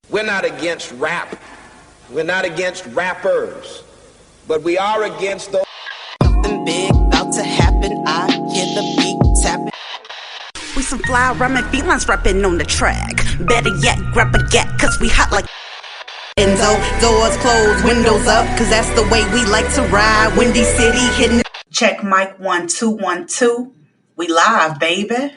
We're not against rap. We're not against rappers. But we are against those. Something big about to happen. I hear the beat tapping. We some fly rhyming felines rapping on the track. Better yet, grab a gat, cause we hot like Enzo. Doors closed, windows up, cause that's the way we like to ride. Windy City hitting. Check mic 1 2 1 2. We live, baby.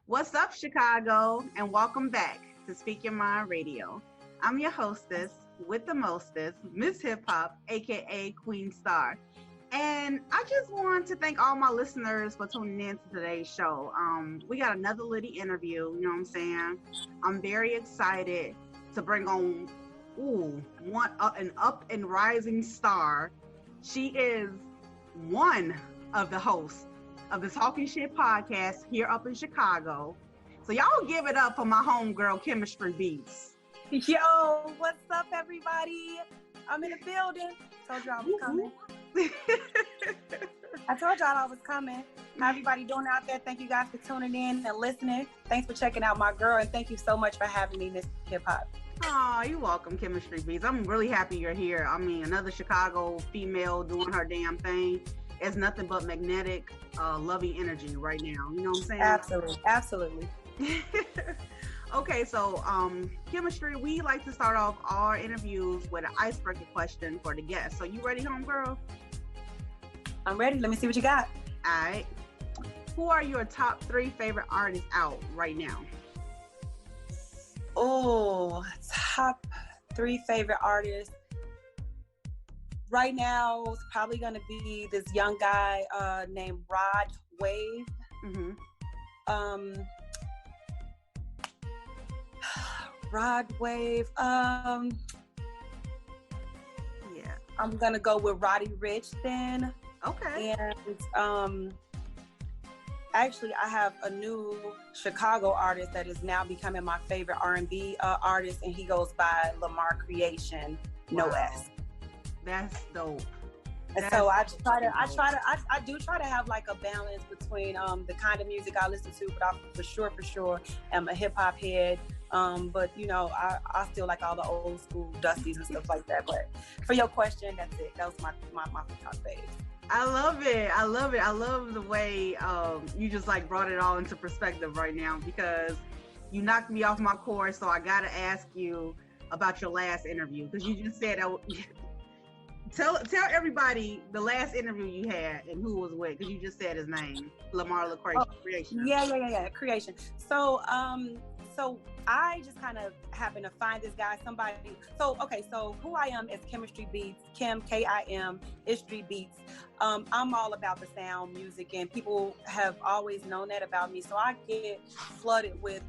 What's up, Chicago, and welcome back to Speak Your Mind Radio. I'm your hostess with the mostest, Miss Hip Hop, aka Queen Star. And I just want to thank all my listeners for tuning in to today's show. We got another litty interview, you know what I'm saying? I'm very excited to bring on an up and rising star. She is one of the hosts of the Talking Shit podcast here up in Chicago. So y'all give it up for my homegirl, Kimistry Beats. Yo, what's up, everybody? I'm in the building. Told y'all I was coming. I told y'all I was coming. How everybody doing out there? Thank you guys for tuning in and listening. Thanks for checking out my girl, and thank you so much for having me, Miss Hip Hop. Oh, you're welcome, Kimistry Beats. I'm really happy you're here. I mean, another Chicago female doing her damn thing. It's nothing but magnetic, loving energy right now. You know what I'm saying? Absolutely. Okay, so Kimistry, we like to start off our interviews with an icebreaker question for the guests. So you ready, homegirl? I'm ready. Let me see what you got. All right. Who are your top 3 favorite artists out right now? Oh, top 3 favorite artists. Right now, it's probably going to be this young guy named Rod Wave. Mm-hmm. Rod Wave. Yeah. I'm going to go with Roddy Ricch then. Okay. And actually, I have a new Chicago artist that is now becoming my favorite R&B artist, and he goes by Lamar Creation, no S. That's dope. And so I do try to have like a balance between the kind of music I listen to, but I for sure am a hip hop head. But you know, I still like all the old school dusties and stuff like that. But for your question, that's it. That was my top fave. I love it. I love the way you just like brought it all into perspective right now, because you knocked me off my course. So I gotta ask you about your last interview, because you just said Tell everybody the last interview you had and who was with, because you just said his name, Lamar Creation. Yeah, Creation. So I just kind of happened to find this guy, somebody. So who I am is Kimistry Beats, Kim, K-I-M, Istry Beats. I'm all about the sound, music, and people have always known that about me. So I get flooded with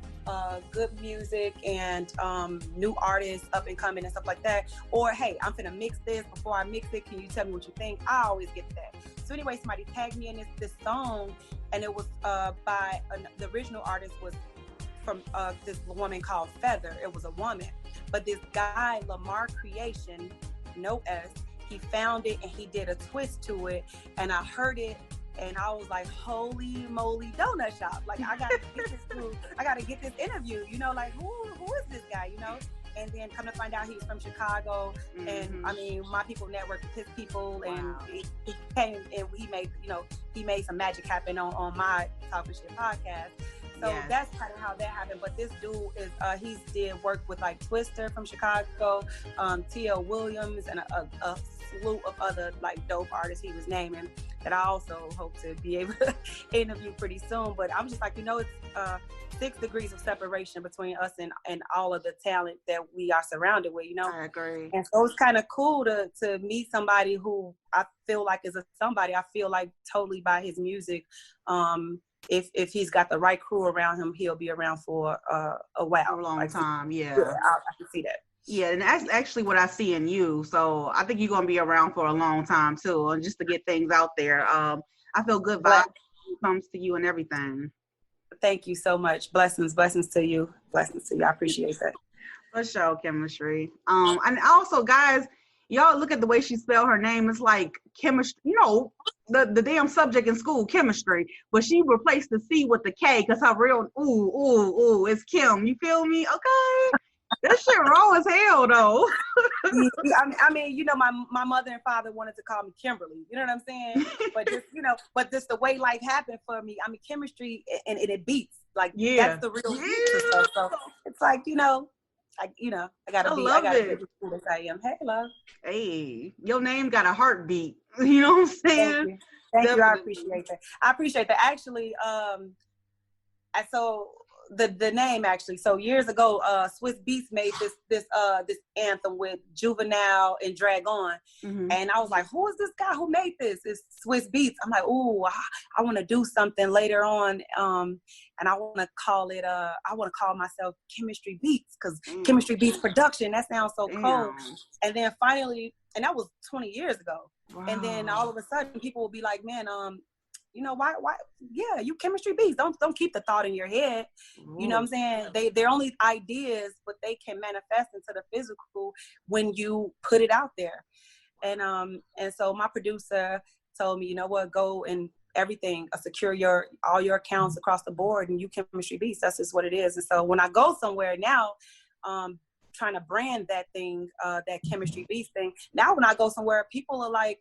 good music and new artists up and coming and stuff like that. Or, hey, I'm finna mix this. Before I mix it, can you tell me what you think? I always get that. So anyway, somebody tagged me in this song, and it was by the original artist was from this woman called Feather. It was a woman. But this guy, Lamar Creation, no S, he found it and he did a twist to it. And I heard it and I was like, holy moly donut shop. Like, I gotta get this interview, you know, like who is this guy, you know? And then come to find out he was from Chicago. Mm-hmm. And I mean, my people networked with his people. Wow. And he came and he made some magic happen on my Talking Shit podcast. So that's kind of how that happened. But this dude is, he did work with like Twister from Chicago, T.L. Williams, and a slew of other like dope artists he was naming that I also hope to be able to interview pretty soon. But I'm just like, you know, it's 6 degrees of separation between us and all of the talent that we are surrounded with, you know? I agree. And so it's kind of cool to meet somebody who I feel like is somebody I feel like totally by his music. If he's got the right crew around him, he'll be around for a while. A long time, yeah. I can see that. Yeah, and that's actually what I see in you. So I think you're going to be around for a long time, too, and just to get things out there. I feel good vibes comes to you and everything. Thank you so much. Blessings to you. Blessings to you. I appreciate that. For sure, Kimistry. And also, guys, y'all look at the way she spelled her name. It's like chemistry, you know, the damn subject in school, chemistry, but she replaced the C with the K because her real it's Kim. You feel me? Okay. That shit raw as hell though. I mean, you know, my mother and father wanted to call me Kimberly. You know what I'm saying? But just, you know, but just the way life happened for me. I mean, chemistry and it beats. Like that's the real beats and stuff. So it's like, you know, I gotta be as cool as I am. Hey, love. Hey, your name got a heartbeat. You know what I'm saying? Thank you. I appreciate that. Actually, so the name actually. So years ago, Swiss Beats made this anthem with Juvenile and Drag On, and I was like, who is this guy who made this? It's Swiss Beats. I'm like, ooh, I want to do something later on, and I want to call it. I want to call myself Kimistry Beats because Kimistry Beats production. That sounds so cool. And then finally, and that was 20 years ago. Wow. And then all of a sudden, people will be like, man, you know, why, yeah, you Kimistry Beats. Don't keep the thought in your head. You know what I'm saying? They're only ideas, but they can manifest into the physical when you put it out there. And so my producer told me, you know what, go and everything, secure all your accounts across the board, and you Kimistry Beats. That's just what it is. And so when I go somewhere now, trying to brand that thing, that Kimistry Beats thing. Now when I go somewhere, people are like,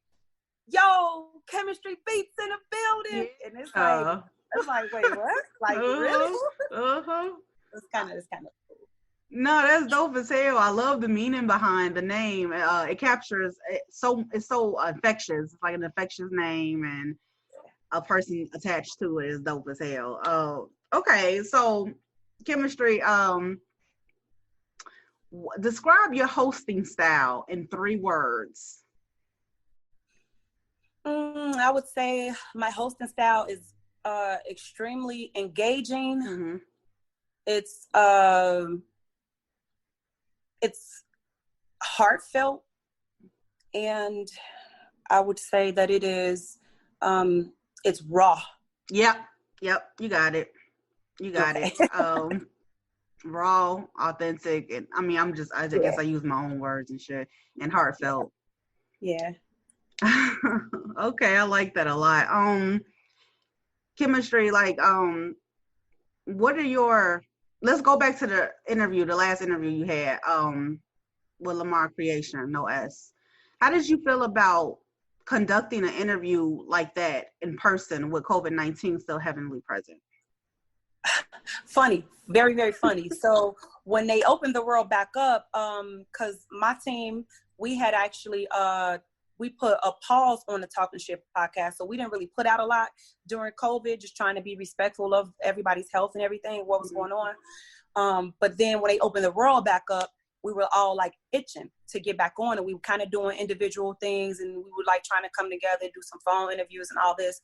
yo, Kimistry Beats in the building. And it's like, wait, what? Like, really? It's kind of cool. No, that's dope as hell. I love the meaning behind the name. It captures it's so infectious. It's like an infectious name, and a person attached to it is dope as hell. Okay, so Kimistry, describe your hosting style in 3 words. I would say my hosting style is extremely engaging. It's heartfelt, and I would say that it is it's raw. Yep, you got it. Raw, authentic, and I mean, I guess I use my own words and shit, and heartfelt. Yeah. Okay, I like that a lot. Kimistry, like, what are let's go back to the last interview you had, with Lamar Creation, no S. How did you feel about conducting an interview like that in person with COVID-19 still heavily present? Funny, very, very funny. So when they opened the world back up, because my team, we had actually, we put a pause on the Talking Shit podcast. So we didn't really put out a lot during COVID, just trying to be respectful of everybody's health and everything, what was going on. But then when they opened the world back up, we were all like itching to get back on, and we were kind of doing individual things, and we were like trying to come together, do some phone interviews and all this.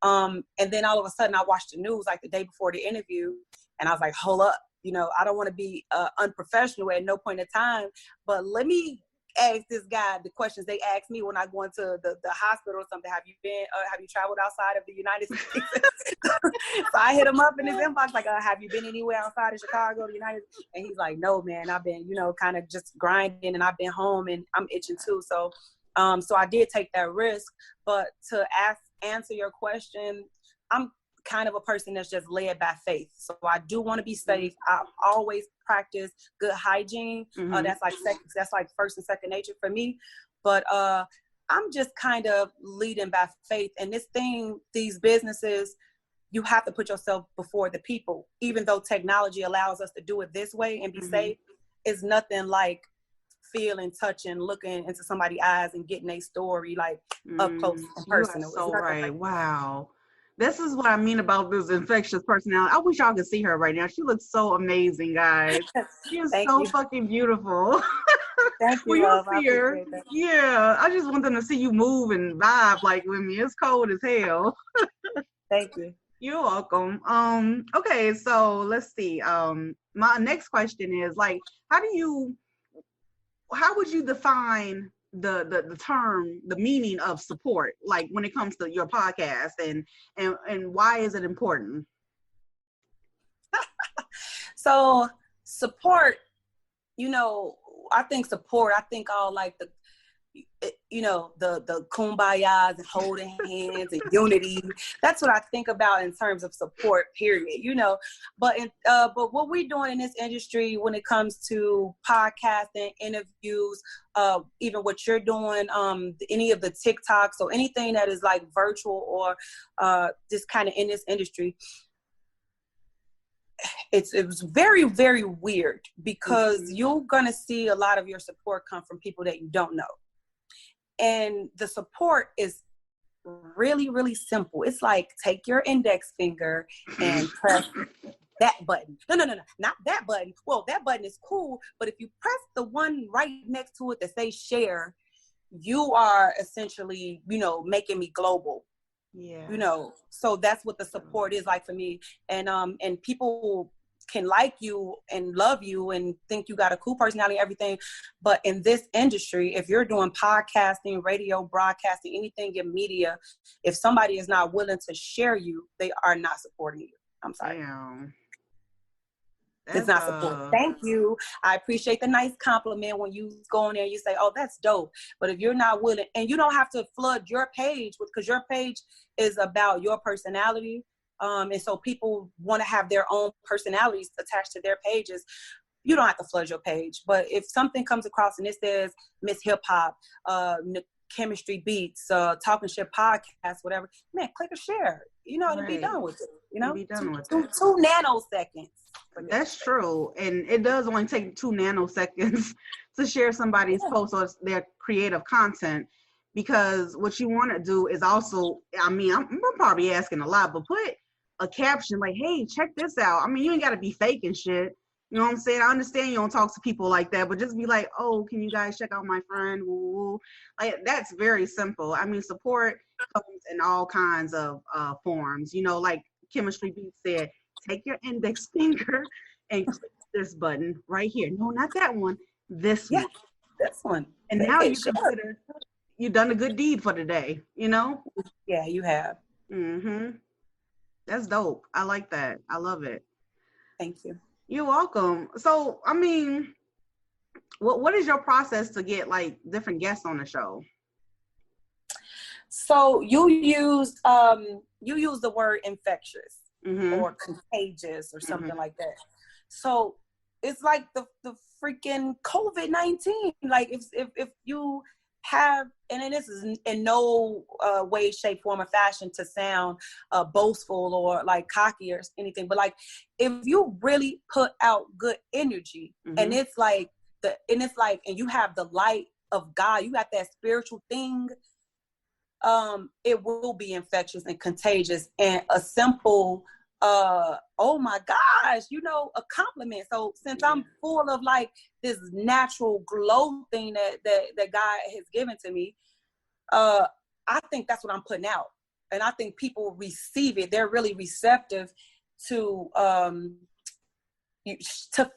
And then all of a sudden I watched the news like the day before the interview, and I was like, hold up, you know, I don't want to be unprofessional at no point in time, but let me ask this guy the questions they asked me when I go into the hospital or something. Have you traveled outside of the United States? So I hit him up in his inbox like, have you been anywhere outside of Chicago, the United States? And he's like, no, man, I've been, you know, kind of just grinding, and I've been home, and I'm itching too. So I did take that risk. But to answer your question, I'm kind of a person that's just led by faith. So I do want to be safe. I always practice good hygiene. That's like first and second nature for me. But I'm just kind of leading by faith. And these businesses, you have to put yourself before the people. Even though technology allows us to do it this way and be safe, it's nothing like feeling, touching, looking into somebody's eyes and getting a story like up close and personal. You are so right. Wow. This is what I mean about this infectious personality. I wish y'all could see her right now. She looks so amazing, guys. She is so fucking beautiful. Thank you, love. I appreciate that. Yeah, I just want them to see you move and vibe like with me. It's cold as hell. Thank you. You're welcome. Okay, so let's see. My next question is like, how would you define the term, the meaning of support, like when it comes to your podcast, and why is it important? So support, you know, I think all like you know, the kumbayas and holding hands and unity. That's what I think about in terms of support, period, you know. But what we're doing in this industry when it comes to podcasting, interviews, even what you're doing, any of the TikToks or anything that is like virtual or just kind of in this industry, it was very, very weird because you're going to see a lot of your support come from people that you don't know. And the support is really, really simple. It's like, take your index finger and press that button. No, not that button. Well, that button is cool, but if you press the one right next to it that says share, you are essentially, you know, making me global. Yeah. You know, so that's what the support is like for me. And people can like you and love you and think you got a cool personality and everything. But in this industry, if you're doing podcasting, radio, broadcasting, anything in media, if somebody is not willing to share you, they are not supporting you. I'm sorry. Damn. It's not support. Thank you. I appreciate the nice compliment when you go in there and you say, oh, that's dope. But if you're not willing, and you don't have to flood your page because your page is about your personality. And so people want to have their own personalities attached to their pages. You don't have to flood your page. But if something comes across and it says Miss Hip Hop, Kimistry Beats, Talking Shit Podcast, whatever, man, click or share, you know, and be done with it. You know, be done with it. 2 nanoseconds. That's true. And it does only take 2 nanoseconds to share somebody's post or their creative content. Because what you want to do is also, I mean, I'm probably asking a lot, but put a caption like, hey, check this out. I mean, you ain't got to be fake and shit. You know what I'm saying? I understand you don't talk to people like that, but just be like, oh, can you guys check out my friend? Ooh. Like, that's very simple. I mean, support comes in all kinds of forms. You know, like Kimistry Beats said, take your index finger and click this button right here. No, not that one. This one. This one. And now you consider you've done a good deed for the day, you know? Yeah, you have. Mm-hmm. That's dope. I like that. I love it. Thank you. You're welcome. So, I mean, what is your process to get like different guests on the show? So you use the word infectious or contagious or something like that. So it's like the freaking COVID-19. Like if you have, and this is in no way, shape, form, or fashion to sound boastful or like cocky or anything, but like if you really put out good energy and it's like and you have the light of God, you got that spiritual thing, it will be infectious and contagious and a simple oh my gosh, you know, a compliment. So since I'm full of like this natural glow thing that God has given to me, I think that's what I'm putting out. And I think people receive it. They're really receptive to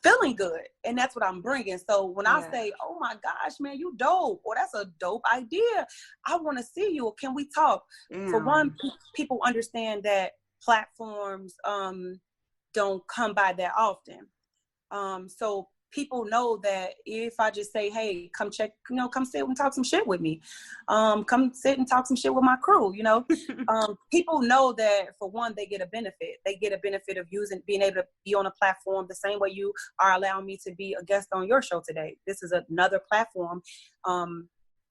feeling good. And that's what I'm bringing. So when I say, oh my gosh, man, you dope, or that's a dope idea, I want to see you, or can we talk? For one, people understand that platforms don't come by that often. So people know that if I just say, hey, come check, you know, come sit and talk some shit with me. Come sit and talk some shit with my crew, you know. People know that for one, they get a benefit. They get a benefit of being able to be on a platform the same way you are allowing me to be a guest on your show today. This is another platform.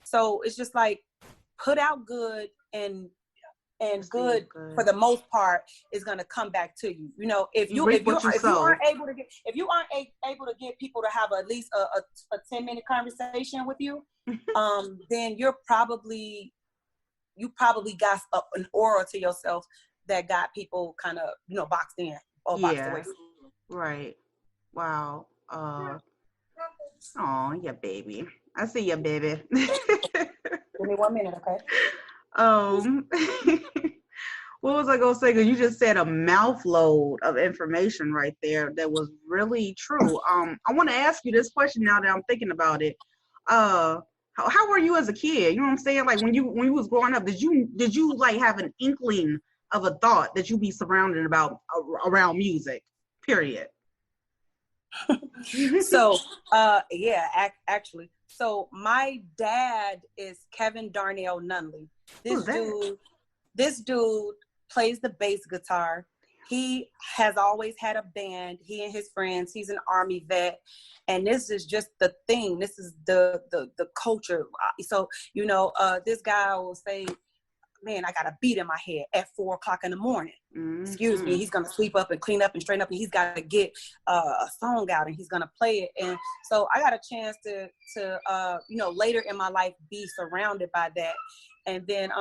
So it's just like, put out good and good for the most part is going to come back to you. You know, if you aren't able to get people to have at least a 10-minute conversation with you, then you probably got an aura to yourself that got people kind of, you know, boxed in or boxed away. Right. Wow. Oh, yeah, baby. I see you, baby. Give me 1 minute, okay? What was I gonna say? Because you just said a mouthload of information right there that was really true. I want to ask you this question now that I'm thinking about it. How were you as a kid? You know what I'm saying? Like when you was growing up, did you like have an inkling of a thought that you'd be surrounded around music? Period. So, actually. So my dad is Kevin Darnell Nunley. This dude plays the bass guitar. He has always had a band. He and his friends. He's an Army vet, and this is just the thing. This is the culture. So this guy will say, "Man, I got a beat in my head at 4:00 in the morning." Mm-hmm. Excuse me. He's gonna sweep up and clean up and straighten up, and he's got to get a song out, and he's gonna play it. And so I got a chance to later in my life be surrounded by that. And then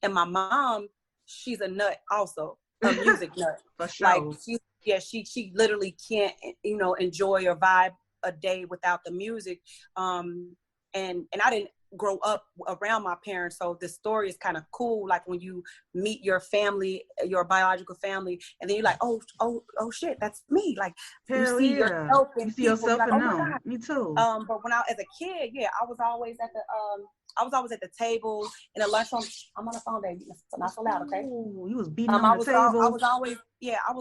and my mom, she's a nut also, a music nut. For sure. Like she literally can't enjoy or vibe a day without the music. And I didn't grow up around my parents, so this story is kind of cool. Like when you meet your family, your biological family, and then you're like, oh shit, that's me. Like Hell you see yourself, and you see yourself like, in them. Me too. But when I as a kid, I was always at the table in the lunchroom. I'm on the phone, baby. Not so loud, okay? Ooh, you was beating on the table. I was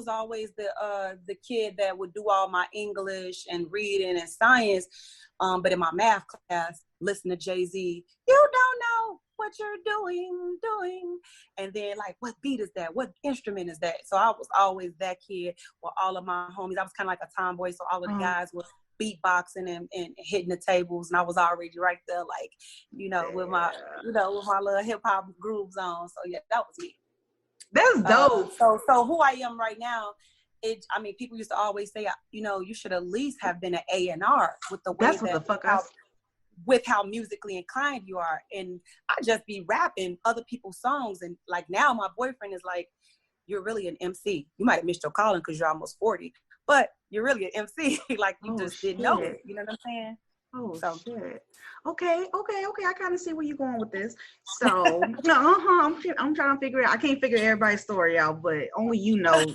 always the kid that would do all my English and reading and science. But in my math class, listen to Jay-Z. You don't know what you're doing. And then like, what beat is that? What instrument is that? So I was always that kid with all of my homies. I was kind of like a tomboy. So all of the guys were beatboxing and hitting the tables. And I was already right there, like, with my little hip hop grooves on. So yeah, that was me. That's dope. So who I am right now, people used to always say, you should at least have been an A&R with the way with how musically inclined you are. And I just be rapping other people's songs. And like now my boyfriend is like, you're really an MC. You might have missed your calling because you're almost 40, but you're really an MC. Like you didn't know it. You know what I'm saying? Shit. Okay. I kind of see where you're going with this. So, I'm trying to figure it out. I can't figure everybody's story out, but only you know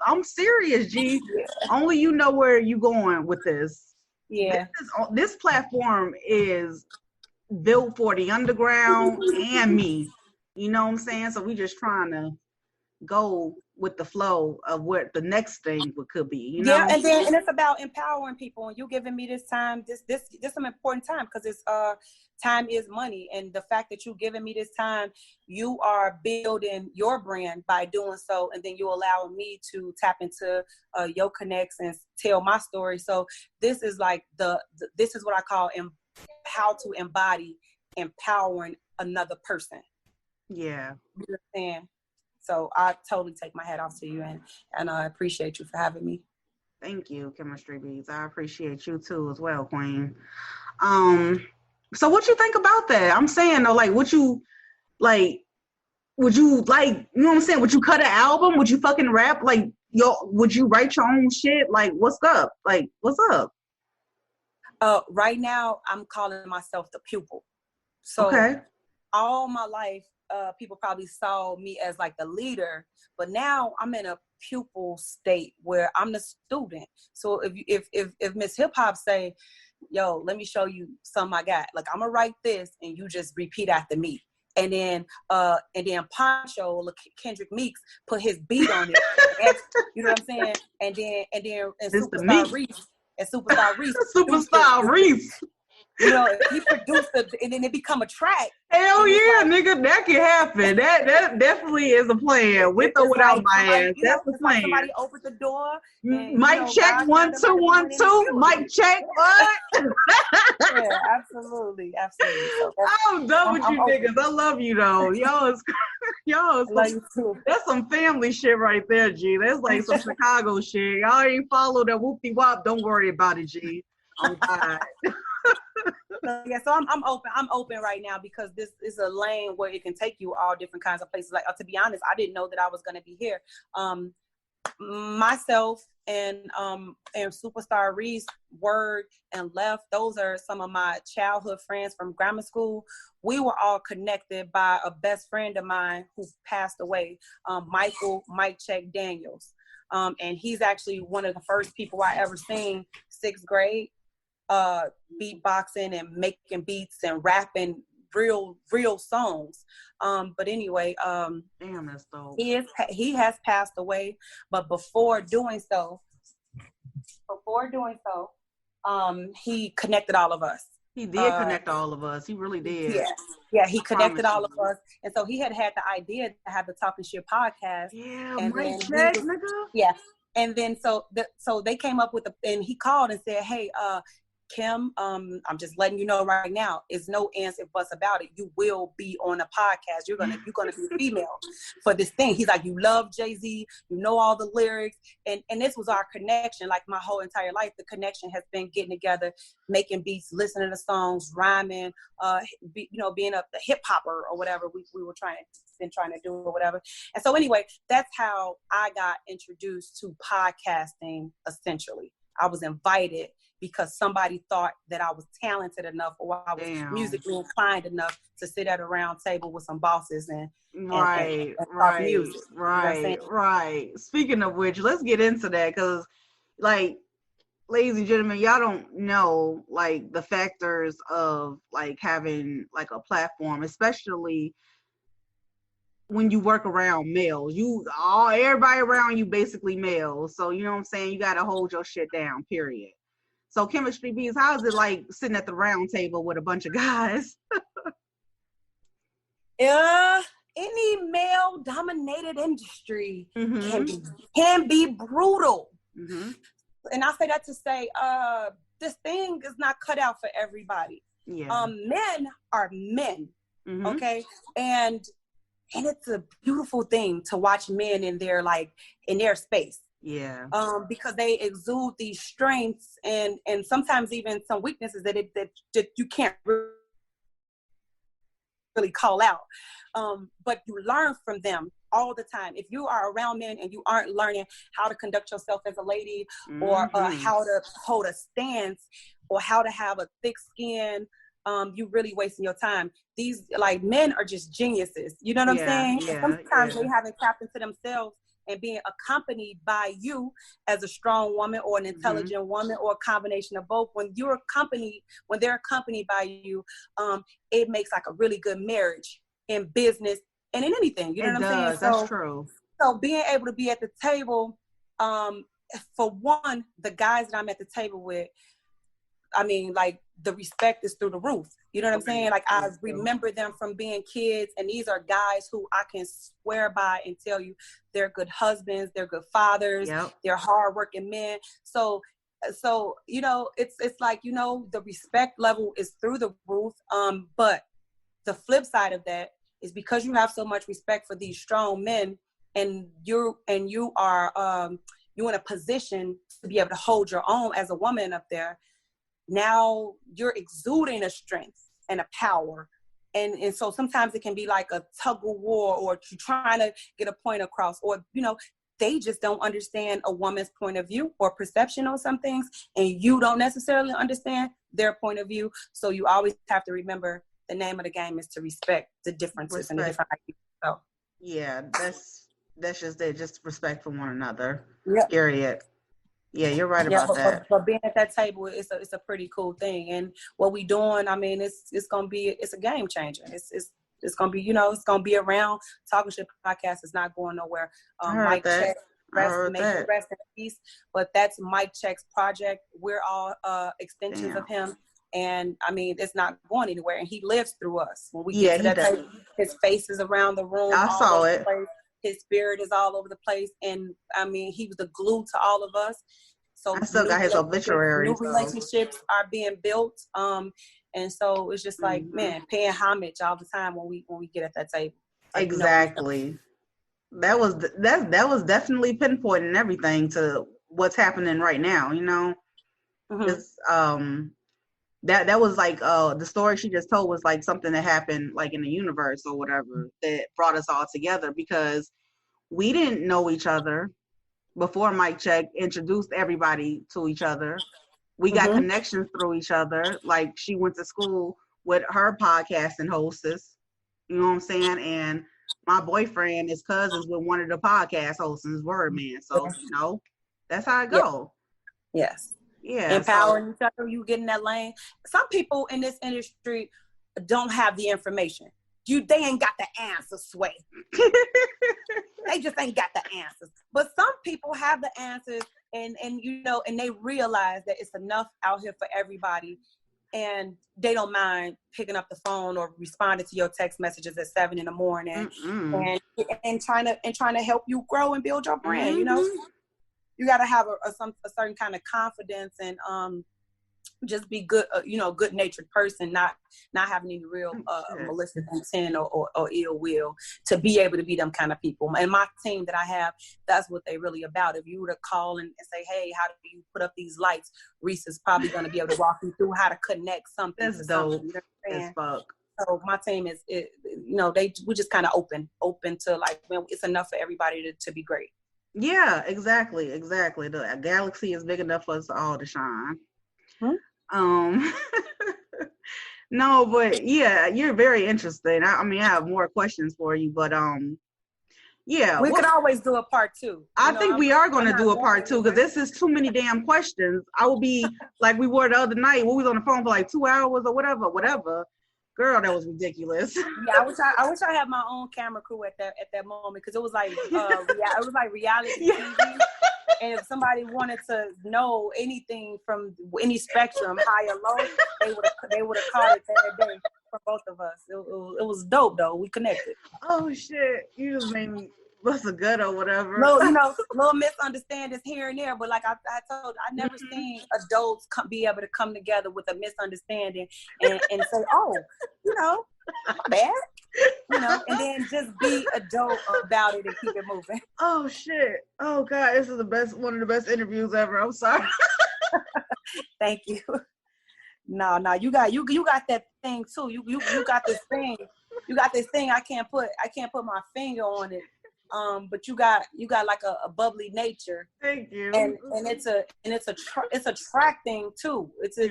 I'm serious, G. Yeah. Only you know where you going with this. Yeah. This platform is built for the underground and me. You know what I'm saying? So we just trying to go with the flow of what the next thing could be, Yeah, and it's about empowering people. And you giving me this time, this some important time, because it's time is money, and the fact that you giving me this time, you are building your brand by doing so, and then you allowing me to tap into your connects and tell my story. So this is like this is what I call how to embody empowering another person. Yeah, you understand? So I totally take my hat off to you, and I appreciate you for having me. Thank you, Kimistry Beats. I appreciate you too as well, Queen. So what you think about that? I'm saying though, like, would you like, you know what I'm saying? Would you cut an album? Would you fucking rap? Like, would you write your own shit? Like, what's up? Like, what's up? Right now, I'm calling myself the pupil. So all my life, people probably saw me as like the leader, but now I'm in a pupil state where I'm the student. So if Miss Hip Hop say, yo, let me show you something I got, like I'm gonna write this and you just repeat after me. And then Poncho, Kendrick Meeks, put his beat on it. You know what I'm saying? And Superstar Reese. Superstar Reese. You know, if he produced it and then it become a track. Hell yeah, like, nigga, that can happen. That definitely is a plan, with or without my ass. That's the plan. Like somebody opened the door. And, mic check 1 2 1 2. Mic check what? Yeah, absolutely. So I'm done with you niggas. I love you though. That's some family shit right there, G. That's like some Chicago shit. Y'all ain't follow that whoopty wop. Don't worry about it, G. I'm fine. So I'm open right now, because this is a lane where it can take you all different kinds of places. Like, to be honest, I didn't know that I was going to be here. Myself and Superstar Reese, Word, and Left, those are some of my childhood friends from grammar school. We were all connected by a best friend of mine who passed away, Mike Check Daniels. And he's actually one of the first people I ever seen, 6th grade, beatboxing and making beats and rapping real songs. But anyway, damn, that's dope. He has passed away, but before doing so, before doing so, he connected all of us. He did connect all of us. He really did. Yeah, he connected all of us. And so he had the idea to have the Talking Shit podcast. Yeah, and Mike check, nigga. Yeah. And then so they came up with and he called and said, hey, Kim, I'm just letting you know right now, it's no ands if buts about it. You will be on a podcast. You're gonna be female for this thing. He's like, you love Jay-Z, you know all the lyrics, and this was our connection. Like my whole entire life, the connection has been getting together, making beats, listening to songs, rhyming, being the hip hopper or whatever we were trying to do or whatever. And so anyway, that's how I got introduced to podcasting. Essentially, I was invited because somebody thought that I was talented enough or I was musically inclined enough to sit at a round table with some bosses and talk music. Right. Speaking of which, let's get into that because, like, ladies and gentlemen, y'all don't know, like, the factors of, like, having, like, a platform, especially when you work around males. Everybody around you basically males. So, you know what I'm saying? You got to hold your shit down, period. So Kimistry Beats, how is it like sitting at the round table with a bunch of guys? Any male-dominated industry can be brutal. Mm-hmm. And I say that to say, this thing is not cut out for everybody. Yeah. Men are men, okay? And it's a beautiful thing to watch men in their space. Yeah. Because they exude these strengths and sometimes even some weaknesses that you can't really call out. But you learn from them all the time. If you are around men and you aren't learning how to conduct yourself as a lady or how to hold a stance or how to have a thick skin, you really wasting your time. These men are just geniuses. You know what I'm saying? Yeah, sometimes they haven't tapped into themselves and being accompanied by you as a strong woman or an intelligent woman or a combination of both. When they're accompanied by you, it makes like a really good marriage in business and in anything. You know what I'm saying? That's true. So being able to be at the table, for one, the guys that I'm at the table with, I mean, like, the respect is through the roof. You know what I'm saying? Like, I remember them from being kids, and these are guys who I can swear by and tell you they're good husbands, they're good fathers, they're hardworking men. So you know, it's like, you know, the respect level is through the roof. But the flip side of that is because you have so much respect for these strong men, and you are you're in a position to be able to hold your own as a woman up there. Now you're exuding a strength and a power. And so sometimes it can be like a tug of war, or you're trying to get a point across, or, you know, they just don't understand a woman's point of view or perception on some things, and you don't necessarily understand their point of view. So you always have to remember the name of the game is to respect the differences and the different ideas. So yeah, that's just it, just respect for one another. Yep. Period. Yeah, you're right about that. But being at that table, it's a pretty cool thing. And what we doing, I mean, it's a game changer. It's gonna be, you know, it's gonna be around. Talking Shit podcast is not going nowhere. Mike Check, rest in peace. But that's Mike Check's project. We're all extensions of him. And I mean, it's not going anywhere. And he lives through us. When we get to that table, his face is around the room. I saw it. His spirit is all over the place. And I mean, he was the glue to all of us. So I still got his obituary. New relationships are being built. And so it's just like, man, paying homage all the time when we get at that table. Like, exactly. You know, that was definitely pinpointing everything to what's happening right now, you know? That was like the story she just told was like something that happened like in the universe or whatever that brought us all together, because we didn't know each other before Mike Check introduced everybody to each other. We got connections through each other. Like, she went to school with her podcasting hostess, you know what I'm saying? And my boyfriend is cousins with one of the podcast hosts, Word Man. So, you know, that's how it go. Yes. Yeah. Empowering each other, you get in that lane. Some people in this industry don't have the information. They ain't got the answers, Sway. They just ain't got the answers. But some people have the answers, and you know, and they realize that it's enough out here for everybody, and they don't mind picking up the phone or responding to your text messages at 7 a.m. and trying to help you grow and build your brand. You know, you got to have a certain kind of confidence and just be good, good natured person, not having any real malicious intent or ill will, to be able to be them kind of people. And my team that I have, that's what they really about. If you were to call and say, hey, how do you put up these lights? Reese is probably going to be able to walk you through how to connect something. That's dope. You know as fuck. So my team is, we're just kind of open to like, man, it's enough for everybody to be great. Yeah, exactly. The galaxy is big enough for us all to shine. No, but yeah, you're very interesting. I mean, I have more questions for you, but yeah, we could always do a part 2. I think we are going to do a part 2 because this is too many damn questions. I will be like we were the other night. We was on the phone for like 2 hours or whatever. Girl, that was ridiculous. Yeah, I wish I had my own camera crew at that moment, because it was like reality TV. And if somebody wanted to know anything from any spectrum, high or low, they would have caught it that day for both of us. It was dope though. We connected. Oh shit! You just made me bust a gut or whatever. Little misunderstandings here and there, but like I told, I never seen adults be able to come together with a misunderstanding and say, oh, my bad. And then just be adult about it and keep it moving. Oh shit! Oh god, this is one of the best interviews ever. I'm sorry. Thank you. No, you got that thing too. You got this thing. You got this thing. I can't put my finger on it. But you got like a bubbly nature. Thank you. And it's attracting too. It's a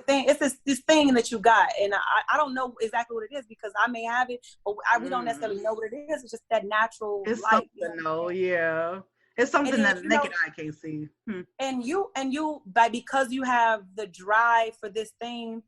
thing. It's this thing that you got, and I don't know exactly what it is because I may have it, but we don't necessarily know what it is. It's just that natural light. Yeah. It's something that naked eye can't see. And you because you have the drive for this thing,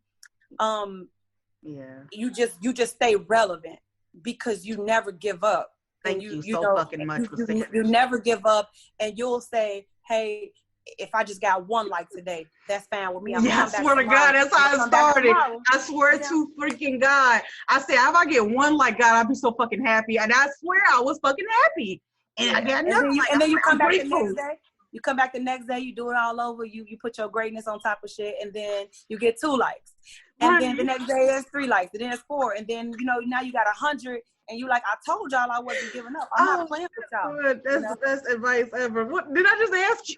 you just stay relevant because you never give up. Thank you so fucking much for saying that. You never give up, and you'll say, hey, if I just got 1 like today, that's fine with me. I swear to God, that's how it started. I swear to freaking God. I said, if I get 1 like, God, I'll be so fucking happy. And I swear I was fucking happy. And I got nothing. And then you come back the next day. You come back the next day, you do it all over. You put your greatness on top of shit, and then you get 2 likes. And then the next day it's 3 likes, and then it's 4. And then, now you got 100. And you like, I told y'all I wasn't giving up. I'm not playing with y'all. Good. That's the best advice ever. What did I just ask you?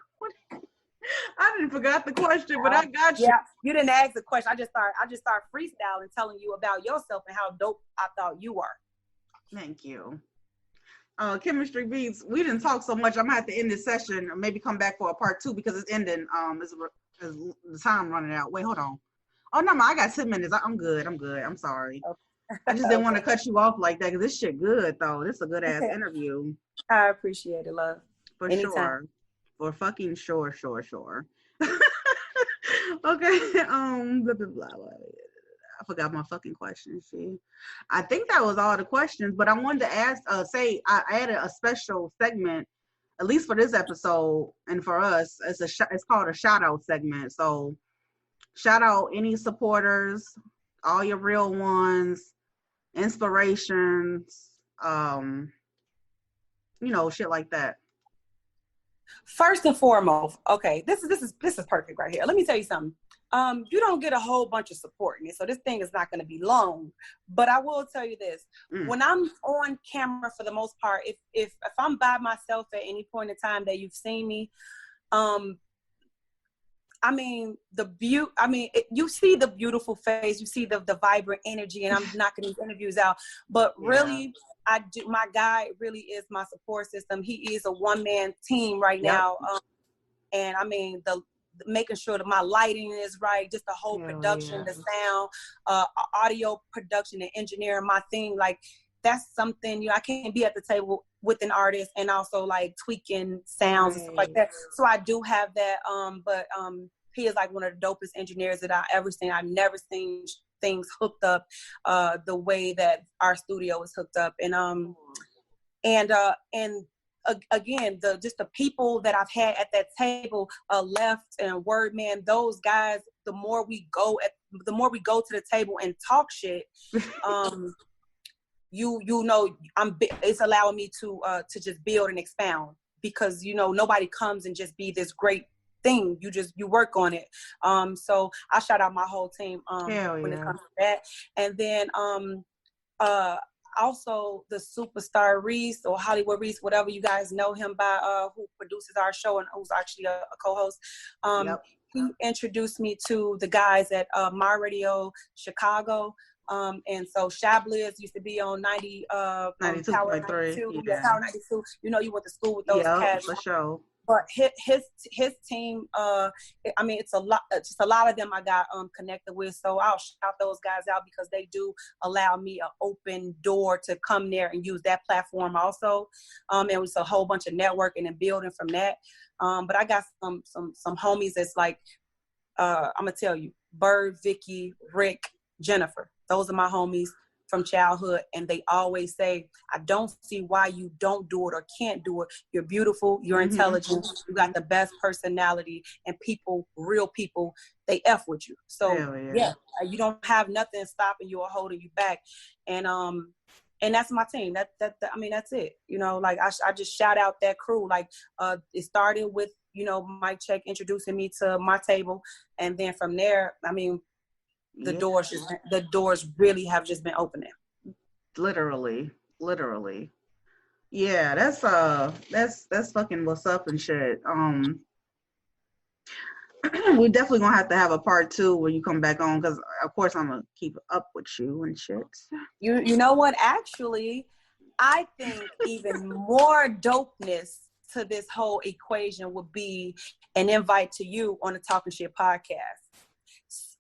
I didn't forgot the question, but I got you. Yeah, you didn't ask the question. I just start freestyling, telling you about yourself and how dope I thought you were. Thank you. Kimistry Beats. We didn't talk so much. I'm gonna have to end this session or maybe come back for a part 2 because it's ending. Is the time running out? Wait, hold on. Oh no, I got 10 minutes. I'm good. I'm sorry. Okay. I just didn't want to cut you off like that because this shit good though. This is a good ass interview. I appreciate it, love. For Anytime. Sure. For fucking sure. Okay. Blah, blah, blah. I forgot my fucking question. See, I think that was all the questions. But I wanted to ask. I added a special segment, at least for this episode and for us. It's called a shout out segment. So, shout out any supporters, all your real ones. Inspirations, shit like that. First and foremost, okay, this is perfect right here. Let me tell you something. You don't get a whole bunch of support in it, so this thing is not going to be long. But I will tell you this: when I'm on camera, for the most part, if I'm by myself at any point in time that you've seen me, you see the beautiful face, you see the vibrant energy, and I'm knocking these interviews out. But really, I do. My guy really is my support system. He is a one-man team right now, and the making sure that my lighting is right, just the whole production, the sound, audio production, and engineering my thing. Like that's something I can't be at the table with an artist and also like tweaking sounds and stuff like that. So I do have that. But he is like one of the dopest engineers that I ever seen. I've never seen things hooked up the way that our studio is hooked up. And again, just the people that I've had at that table, Left and Word Man, those guys, the more we go to the table and talk shit, it's allowing me to just build and expound, because nobody comes and just be this great thing. You work on it. So I shout out my whole team when it comes to that. And then also the superstar Reese, or Hollywood Reese, whatever you guys know him by, who produces our show and who's actually a co-host. He introduced me to the guys at My Radio Chicago. And so Shabliz used to be on 92.3. Power 92. Yeah. Power 92. You went to school with those cats. For sure. But his team, it's a lot. Just a lot of them I got connected with. So I'll shout those guys out, because they do allow me an open door to come there and use that platform also. And it was a whole bunch of networking and building from that. But I got some homies that's like, I'm gonna tell you, Bird, Vicky, Rick, Jennifer. Those are my homies from childhood, and they always say, I don't see why you don't do it or can't do it. You're beautiful, you're intelligent, you got the best personality, and real people, they F with you. So you don't have nothing stopping you or holding you back. And that's my team. That's it. Like I just shout out that crew. Like it started with, Mike Check introducing me to my table, and then from there, the doors really have just been opening. Literally. Yeah, that's fucking what's up and shit. We definitely gonna have to have a part 2 when you come back on, because of course I'm gonna keep up with you and shit. You know what? Actually, I think even more dopeness to this whole equation would be an invite to you on the Talking Shit podcast.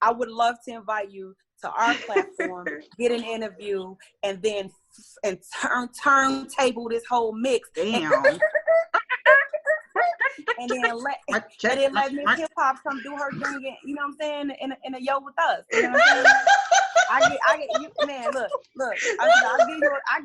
I would love to invite you to our platform, get an interview, and then turntable this whole mix. Damn. And then let Miss Hip Hop come do her thing, you know what I'm saying, in a yo with us. You know what I'm saying? I get you, man. Look. I'll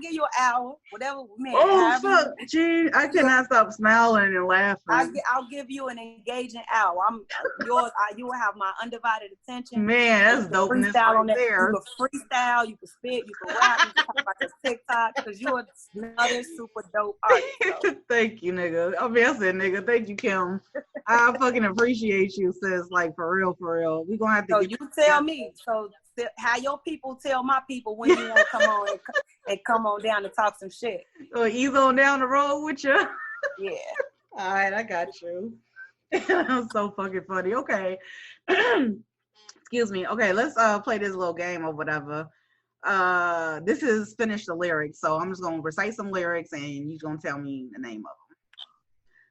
give you an hour, whatever, man. Oh fuck, gee, I cannot stop smiling and laughing. I'll give you an engaging hour. I'm yours. You will have my undivided attention. Man, that's dope. Freestyle on that. There. You can freestyle. You can spit. You can rap. You can talk about your TikTok, because you're another super dope artist. So. Thank you, nigga. I said, nigga. Thank you, Kim. I fucking appreciate you, sis. Like for real. We gonna have to. So you tell me. So how your people tell my people when you want to come on and come on down to talk some shit. Or ease on down the road with you. Yeah. All right, I got you. That's so fucking funny. Okay. Excuse me. Okay, let's play this little game or whatever. This is Finish the Lyrics. So I'm just gonna recite some lyrics and you're gonna tell me the name of them.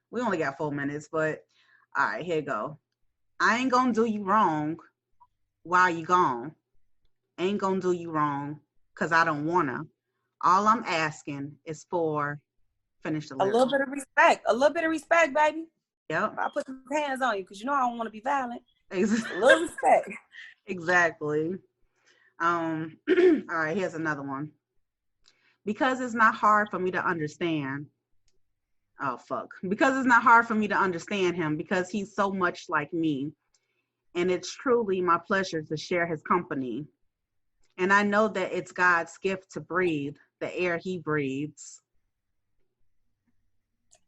We only got 4 minutes, but all right, here you go. I ain't gonna do you wrong while you gone. Ain't gonna do you wrong, cause I don't wanna. All I'm asking is for finish the lyrics. A little bit of respect, baby. Yep. I put some hands on you, cause I don't want to be violent. Exactly. A little respect. Exactly. All right, here's another one. Because it's not hard for me to understand. Oh fuck. Because it's not hard for me to understand him, because he's so much like me. And it's truly my pleasure to share his company. And I know that it's God's gift to breathe the air he breathes.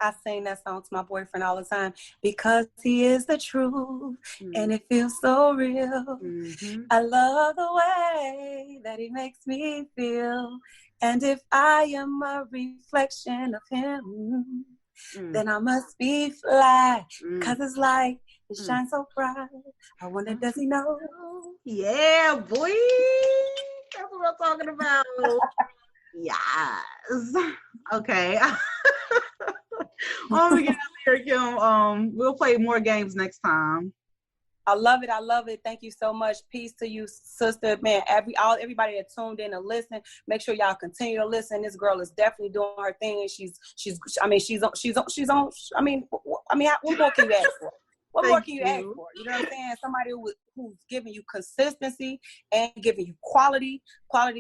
I sing that song to my boyfriend all the time, because he is the truth and it feels so real. Mm-hmm. I love the way that he makes me feel. And if I am a reflection of him, then I must be fly, because it's like it shines so bright. I wonder, does he know? Yeah, boy. That's what I'm talking about. Yes. Okay. Oh, we get out here, Kim. We'll play more games next time. I love it. Thank you so much. Peace to you, sister. Man, everybody that tuned in to listen, make sure y'all continue to listen. This girl is definitely doing her thing, and she's on. What more can you ask for? What more can you ask for? You know what I'm saying? Somebody who's giving you consistency and giving you quality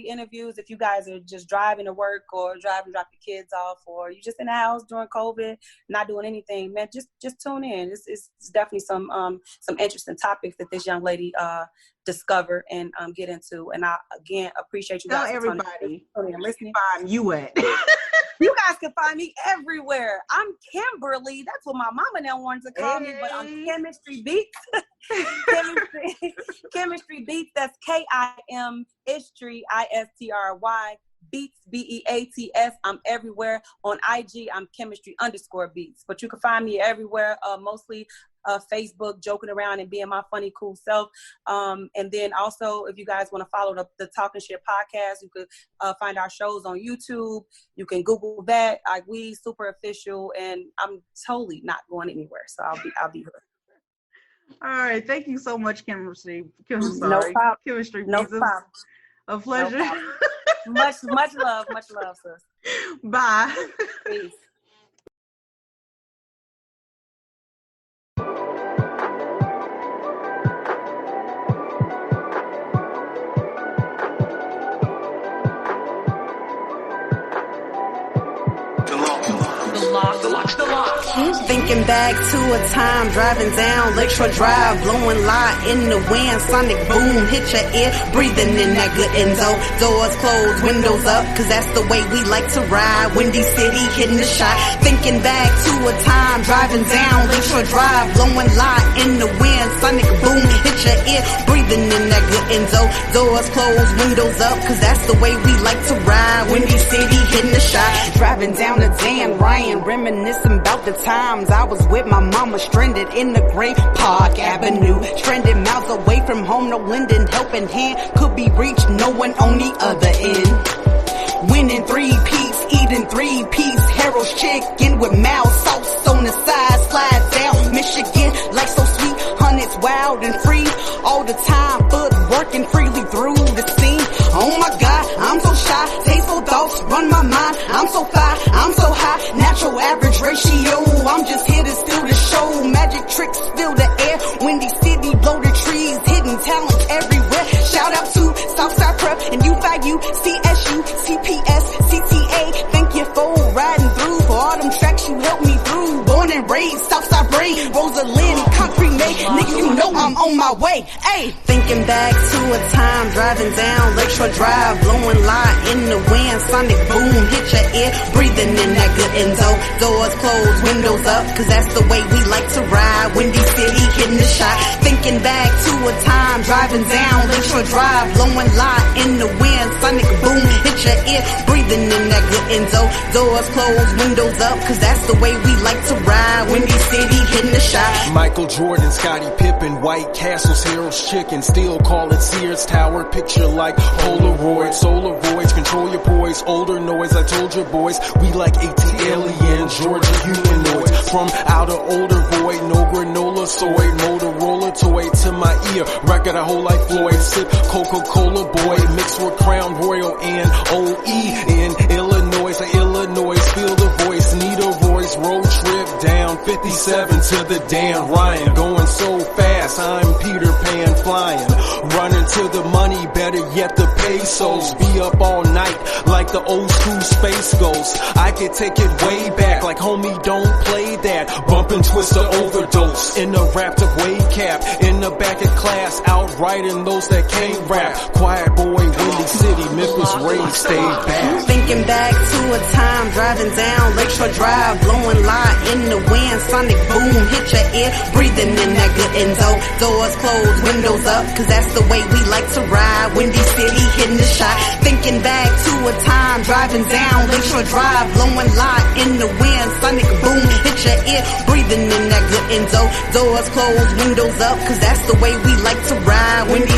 interviews. If you guys are just driving to work or driving to drop your kids off, or you just in the house during COVID, not doing anything, man, just tune in. It's definitely some interesting topics that this young lady discover and get into. And I again appreciate you guys. Tell everybody listening. Find you at. You guys can find me everywhere. I'm Kimberly. That's what my mama now wanted to call me, but I'm Kimistry Beats. Kimistry Beats. That's Kim Istry Istry Beats Beats. I'm everywhere. On IG, I'm Kimistry_Beats. But you can find me everywhere. Mostly Facebook, joking around and being my funny, cool self. And then also, if you guys want to follow the Talking Shit podcast, you could find our shows on YouTube. You can Google that. We super official, and I'm totally not going anywhere. So I'll be here. All right, thank you so much, Kimistry. No problem. Kimistry No Beats. problem. A pleasure. No much love, sis. Bye. Peace. The lock. Thinking back to a time driving down Lakeshore Drive, blowing light in the wind, sonic boom hit your ear, breathing in that good endo. Doors closed, windows up, cause that's the way we like to ride. Windy City hitting the shot. Thinking back to a time driving down Lakeshore Drive, blowing light in the wind, sonic boom hit your ear, breathing in that good endo. Doors closed, windows up, cause that's the way we like to ride. Windy City hitting the shot. Driving down the Dan Ryan, reminiscing about the times I was with my mama, stranded in the Great Park Avenue, stranded miles away from home, no lending helping hand could be reached, no one on the other end. Winning 3-piece, eating 3-piece Harold's chicken with mild sauce on the side, slide down Michigan, like so sweet, honey's wild and free all the time, but working freely through the scene. Oh my God, I'm so shy, tasteful thoughts run my mind, I'm so fly, I'm so high, natural average ratio, I'm just here to steal the show, magic tricks fill the air, Windy City blow the trees, hidden talent everywhere, shout out to Southside Prep and UVU, CSU, CPS, CTA, thank you for riding through, for all them tracks you helped me through, born and raised, Southside brain, Rosalind, concrete made, nigga you know I'm on my way, ayy. Thinking back to a time driving down Lakeshore Drive, blowing light in the wind, sonic boom hit your ear, breathing in that good endo. Doors closed, windows up, cause that's the way we like to ride. Windy City hitting the shot. Thinking back to a time driving down Lakeshore Drive, blowing light in the wind, sonic boom hit your ear, breathing in that good endo. Doors closed, windows up, cause that's the way we like to ride. Windy City hitting the shot. Michael Jordan, Scottie Pippen, White Castles, Harold's Chicken, still call it Sears Tower, picture like Polaroid, solar voids, control your poise, older noise, I told you boys, we like AT alien, Georgia humanoids, from outer older void, no granola soy, Motorola toy to my ear, record a whole like Floyd, sip Coca-Cola boy, mixed with Crown Royal and OE in Illinois, feel the voice, need a voice, road trip down 57 to the Dan Ryan, going so fast, I'm Peter Pan flying, running to the money, better yet the pesos, be up all night like the old school Space Ghost, I could take it way back like homie don't play that, bump and twist the overdose, in the wrapped up wave cap, in the back of class, outrighting those that can't rap, quiet boy, Windy City, Memphis raised, stay back. Thinking back to a time driving down Lakeshore Drive, blowing light in the wind, sonic boom hit your ear, breathing in that good endo. Doors closed, windows up, cause that's the way we like to ride. Windy City hitting the shot. Thinking back to a time driving down Lakeshore Drive, blowing light in the wind, sonic boom hit your ear, breathing in that good endo. Doors closed, windows up, cause that's the way we like to ride. Windy